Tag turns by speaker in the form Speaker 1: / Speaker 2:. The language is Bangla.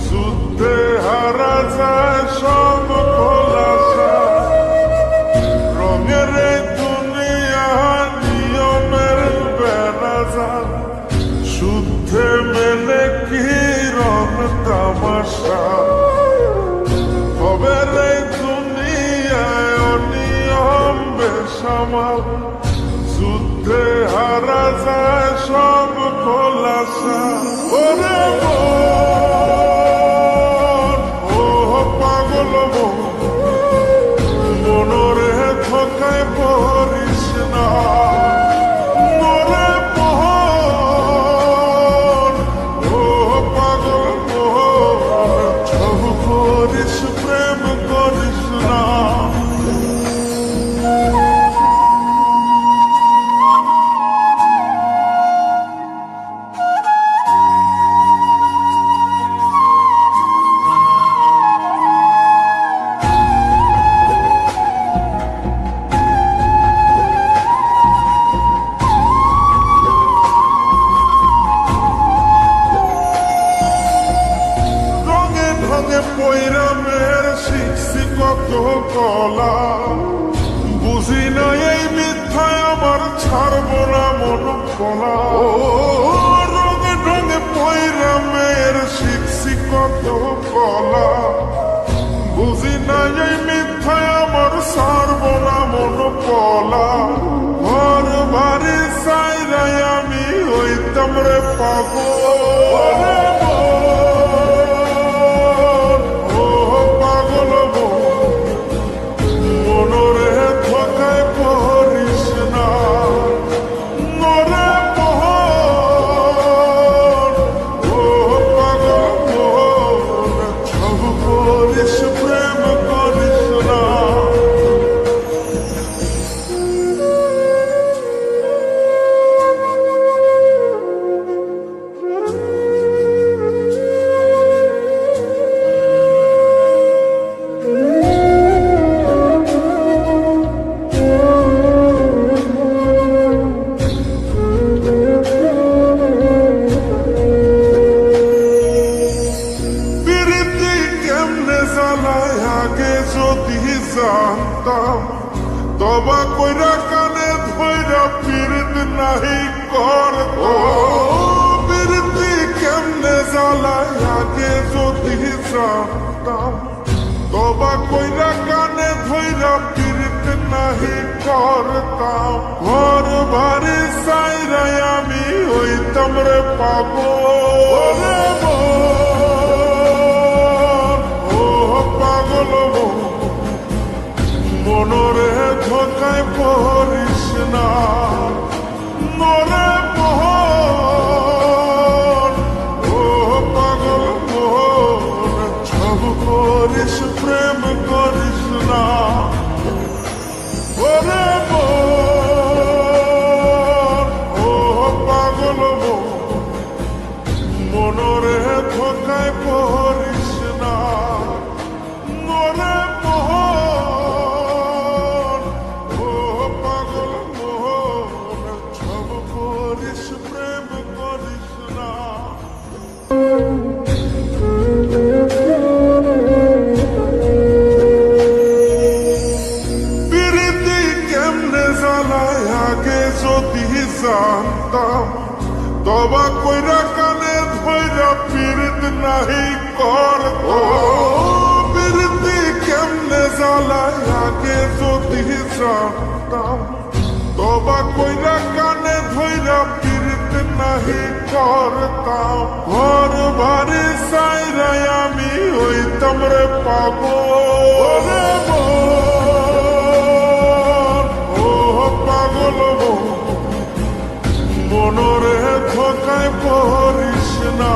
Speaker 1: যুদ্ধে হারা যায় সব খোলাসা, রঙের দুনিয়া নিয়মের বেড়াজাল, শুদ্ধে মেলে কি রং তামাশা। খবর দুনিয়ায় অনিয়ম বেসামাল, যুদ্ধে হারা যায় সব খোলাসা। ওরে পাগল মনরে ধোকায় পড়িস না, মরে মোহন ও পাগল মোহন, ছব করিস প্রেম করিস না। পৈরামের শিখছি কত কলা, বুঝি না এই মিথ্যায় আমার ছাড়ব না মন কলা। রঙে রঙে পৈরামের শিখছি কত কলা, বুঝি না এই মিথ্যায় আমার ছাড়ব না মন কলা। ঘর বাড়ি চাইরাই আমি হইতাম রে পাগল, তবা কইরা কানে ধইরা পীড়িত নাহি করতাম। পীড়িতি কেমনে জ্বালায় আগে যদি জানতাম, তবা কইরা কানে ধইরা পীড়িত নাহি করতাম। ঘর বাড়ি চাইরাই আমি হইতাম রে পাগল, ও পাগল মনরে ধোকায় পড়িস না, মরে মোহন ও পাগল মোহন, ছব করিস প্রেম করিস না। ওরে ও পাগল মনরে ধোকায় পড়িস না, মরে কইরা কানে ধইরা পীড়িত নাহি করতাম ঘর বাড়ি সাইরাই আমি হইতাম রে পাগল ও পাগল মনরে ধোকায় পড়িস না